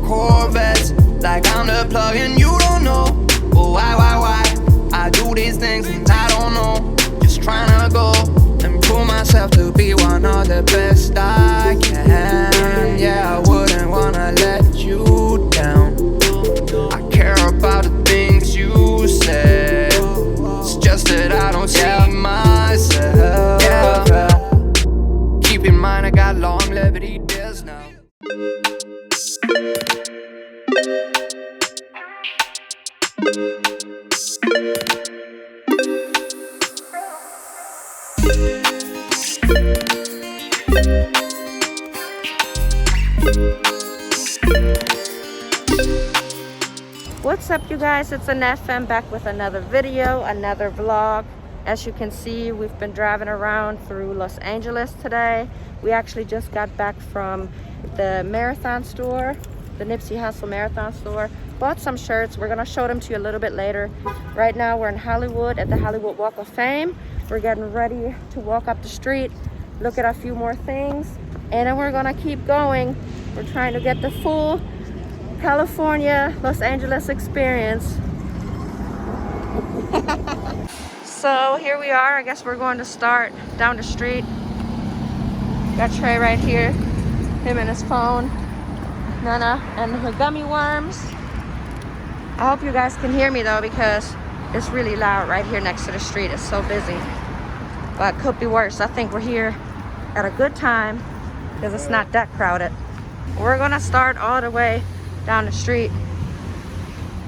Corvettes. Like I'm the plug and you don't know. But why? I do these things and I don't know. Just trying to go and prove myself to be one of the best I can. Yeah, I wouldn't wanna let you down. I care about the things you said. It's just that I don't see myself. Yeah. Keep in mind I got longevity days now. What's up, you guys? It's Annette Femme back with another video, another vlog. As you can see, we've been driving around through Los Angeles today. We actually just got back from the marathon store, the Nipsey Hussle marathon store. Bought some shirts. We're gonna show them to you a little bit later. Right now we're in Hollywood at the Hollywood Walk of Fame. We're getting ready to walk up the street, look at a few more things, and then we're gonna keep going. We're trying to get the full California, Los Angeles experience. So here we are. I guess we're going to start down the street. Got Trey right here, him and his phone, Nana and her gummy worms. I hope you guys can hear me though, because it's really loud right here next to the street. It's so busy, but it could be worse. I think we're here at a good time because it's not that crowded. We're gonna start all the way down the street.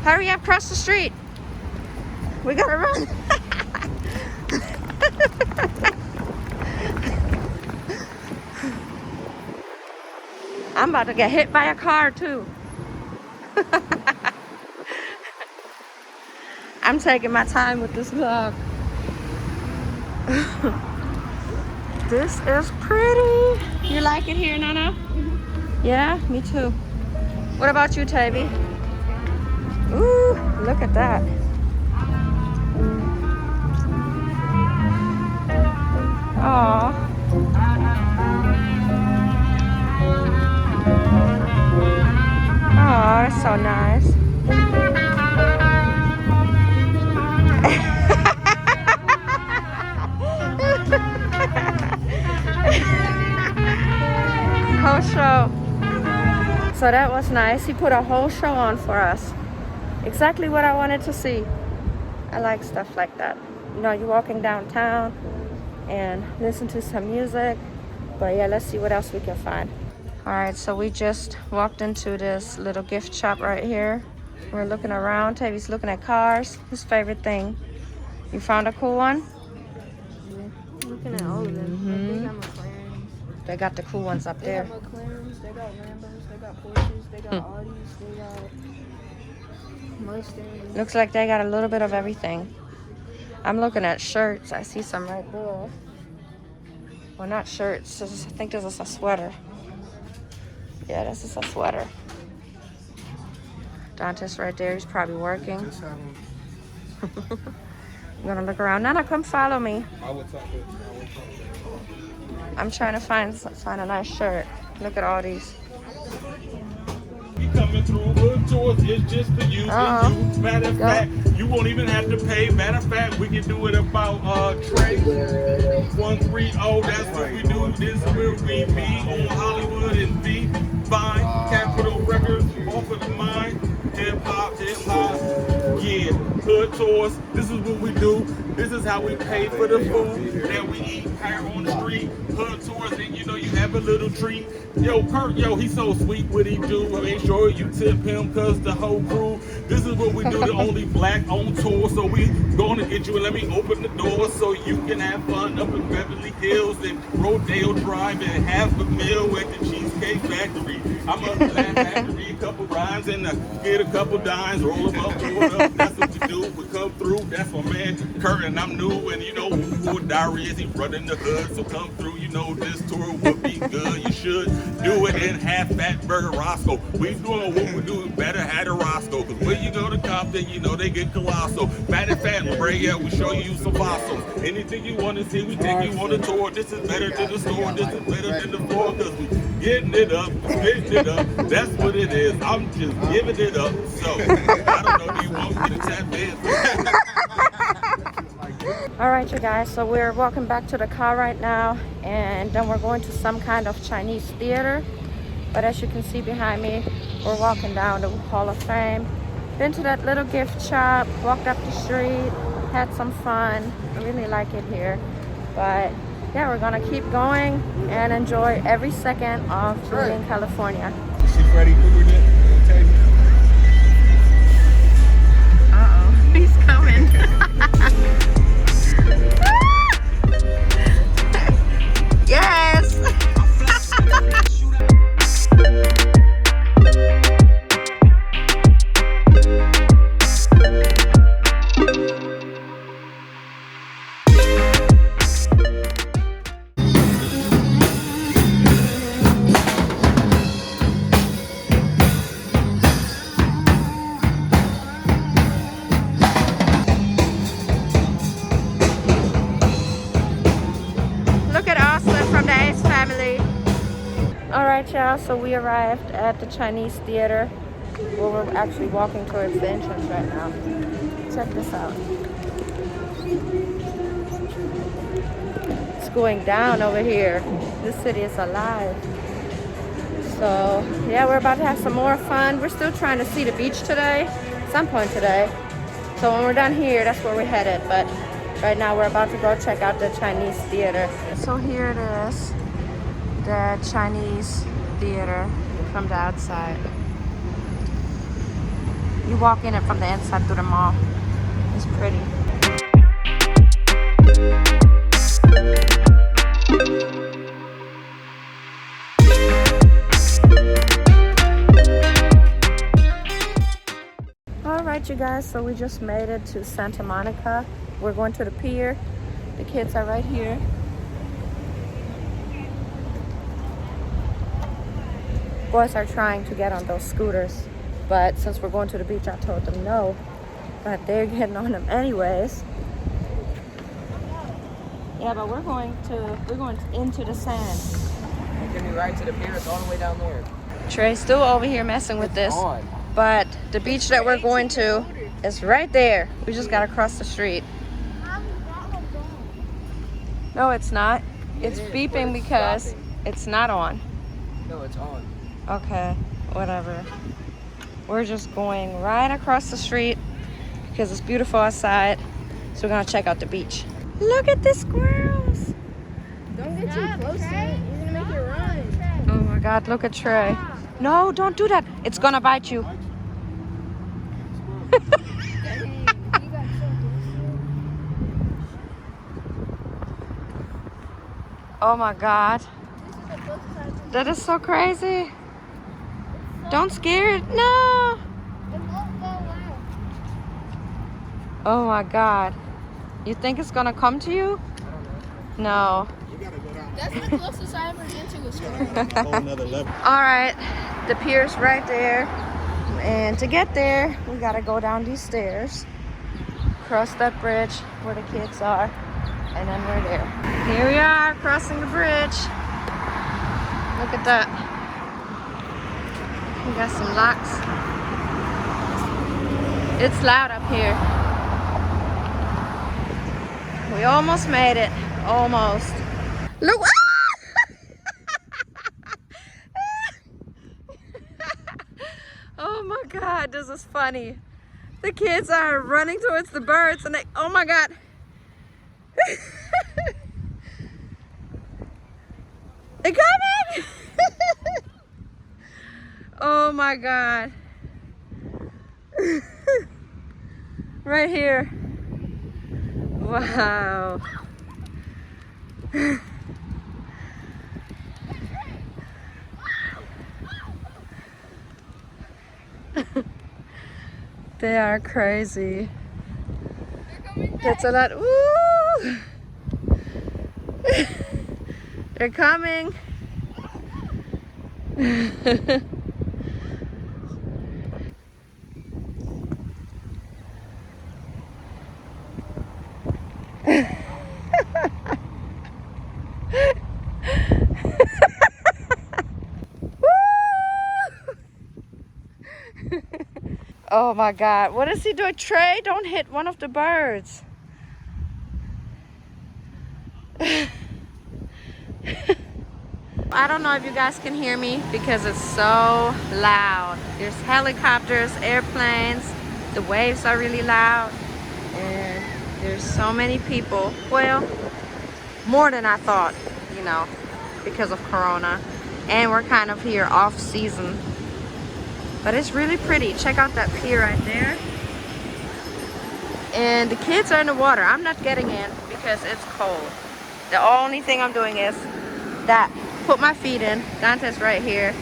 Hurry up, cross the street. We gotta run. I'm about to get hit by a car too. I'm taking my time with this vlog. This is pretty. You like it here, Nana? Yeah, me too. What about you, Tabby? Ooh, look at that. Aww. Oh, that's so nice. Whole show. So that was nice. He put a whole show on for us. Exactly what I wanted to see. I like stuff like that. You know, you're walking downtown and listen to some music. But yeah, let's see what else we can find. All right, so we just walked into this little gift shop right here. We're looking around. Tavy's looking at cars. His favorite thing. You found a cool one? Yeah. I'm looking at all of them. They got McLarens. They got the cool ones up there. They got McLarens, they got Lambos, they got Porsches, they got Audis, they got Mustangs. Looks like they got a little bit of everything. I'm looking at shirts. I see some right there. Well, not shirts. I think this is a sweater. Yeah, this is a sweater. Dante's right there. He's probably working. I'm gonna look around. Nana, come follow me. I'm trying to find a nice shirt. Look at all these. We coming through hood tours, it's just for you and you. Matter of fact, you won't even have to pay. Matter of fact, we can do it about Trey 130. That's what we do. This is where we be on Hollywood and B. Fine, Capital Records, off of the mind. Hip hop, yeah. Hood tours. This is what we do. This is how we pay for the food that we eat here on the street. Hood tours, and you know you have a little treat. Yo, Kurt, yo, he's so sweet. What he do? Make sure you tip him, cause the whole crew. This is what we do. The only black on tour. So we gonna get you and let me open the door so you can have fun up in Beverly Hills and Rodeo Drive and have a meal at the Cheesecake Factory. I'm up to that factory, a couple rhymes and get a couple dimes, roll them up, pull it up. That's what we do. We come through. That's my man Kurt, and I'm new. And you know who Diary is. He running the hood, so come through. You know this tour would be good. You should do it in half fat burger Roscoe. We doing what we do. Better have a Roscoe, cause when you go to Compton, you know they get colossal. Fat and fat, yeah, we show you some fossils. Anything you want to see, we take you on a tour. This is better than the store. This is better than the floor, cause we getting it up, spitting it up. That's what it is. I'm just giving it up. So I don't know if you want me to tap in. All right, you guys, so we're walking back to the car right now, and then we're going to some kind of Chinese theater. But as you can see behind me, we're walking down the Hall of Fame. Been to that little gift shop, walked up the street, had some fun. I really like it here. But yeah, we're gonna keep going and enjoy every second of being in California. You see Freddie Krueger there? Uh-oh, he's coming. Yes! Alright, y'all, so we arrived at the Chinese theater. Well, we're actually walking towards the entrance right now. Check this out. It's going down over here. This city is alive. So, yeah, we're about to have some more fun. We're still trying to see the beach today, some point today. So when we're done here, that's where we're headed. But right now, we're about to go check out the Chinese theater. So here it is. The Chinese theater from the outside. You walk in it from the inside through the mall. It's pretty. All right, you guys, so we just made it to Santa Monica. We're going to the pier. The kids are right here. Boys are trying to get on those scooters, but since we're going to the beach, I told them no, but they're getting on them anyways. Yeah, but we're going into the sand. Give me right to the pier. It's all the way down there. Trey's still over here messing with this, but the beach that we're going to is right there. We just gotta cross the street. No, it's not. It's beeping because it's not on. No, it's on. Okay, whatever. We're just going right across the street because it's beautiful outside. So we're gonna check out the beach. Look at the squirrels. Don't get too close to it. You're gonna make it run. Oh my God, look at Trey. No, don't do that. It's gonna bite you. Oh my God. That is so crazy. Don't scare it. No. Oh my God. You think it's gonna come to you? No. That's the closest I ever been to a squirrel. Whole nother level. All right, the pier's right there. And to get there, we gotta go down these stairs, cross that bridge where the kids are, and then we're there. Here we are, crossing the bridge. Look at that. We got some locks. It's loud up here. We almost made it. Almost. Look. Oh my God, this is funny. The kids are running towards the birds and they, oh my God. They're coming. Oh my God. Right here. Wow. They are crazy. That's a lot. Woo! They're coming. Oh my God. What is he doing? Trey, don't hit one of the birds. I don't know if you guys can hear me because it's so loud. There's helicopters, airplanes, the waves are really loud, and there's so many people. Well, more than I thought, you know, because of Corona. And we're kind of here off season. But it's really pretty. Check out that pier right there. And the kids are in the water. I'm not getting in because it's cold. The only thing I'm doing is that. Put my feet in. Dante's right here.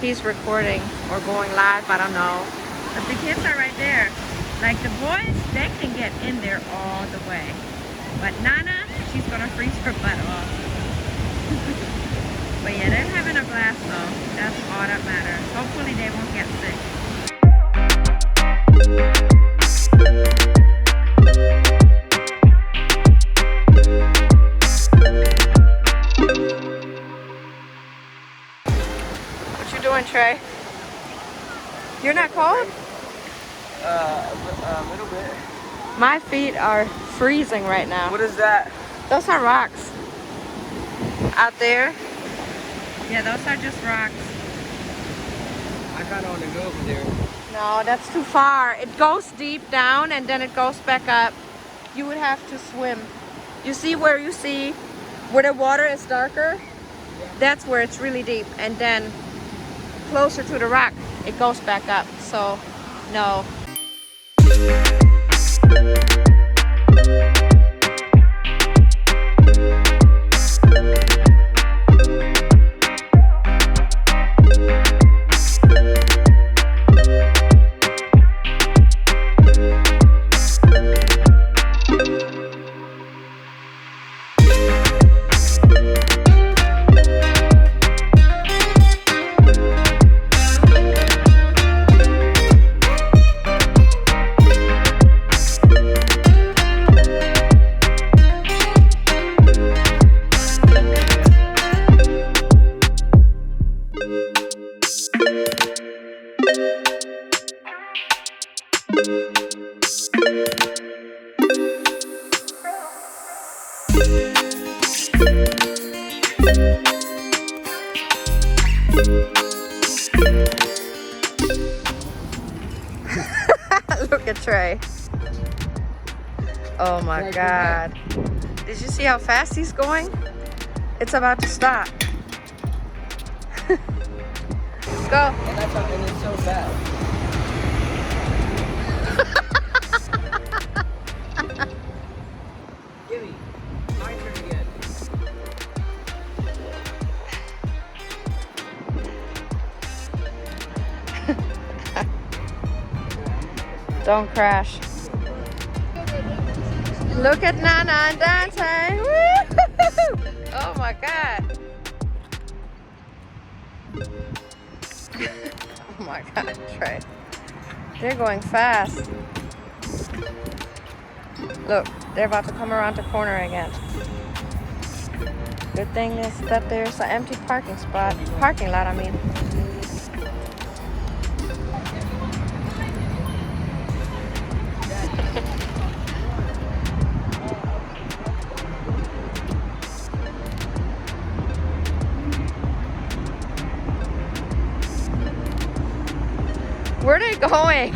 He's recording or going live. I don't know. But the kids are right there. Like the boys, they can get in there all the way. But Nana, she's gonna freeze her butt off. But yeah, they're having a blast though. That's all that matters. Hopefully they won't get sick. Doing, Trey? You're not cold? A little bit. My feet are freezing right now. What is that? Those are rocks. Out there? Yeah, those are just rocks. I kind of want to go over there. No, that's too far. It goes deep down and then it goes back up. You would have to swim. You see where the water is darker? That's where it's really deep. And then closer to the rock, it goes back up. So, no. Look at Trey. Oh my God. Did you see how fast he's going? It's about to stop. Go. And it's so bad. Gimme. My turn again. Don't crash. Look at Nana and Dante. Woo-hoo-hoo. Oh my God. Oh my God, Trey. They're going fast. Look, they're about to come around the corner again. Good thing is that there's an empty parking lot, I mean. Where are they going?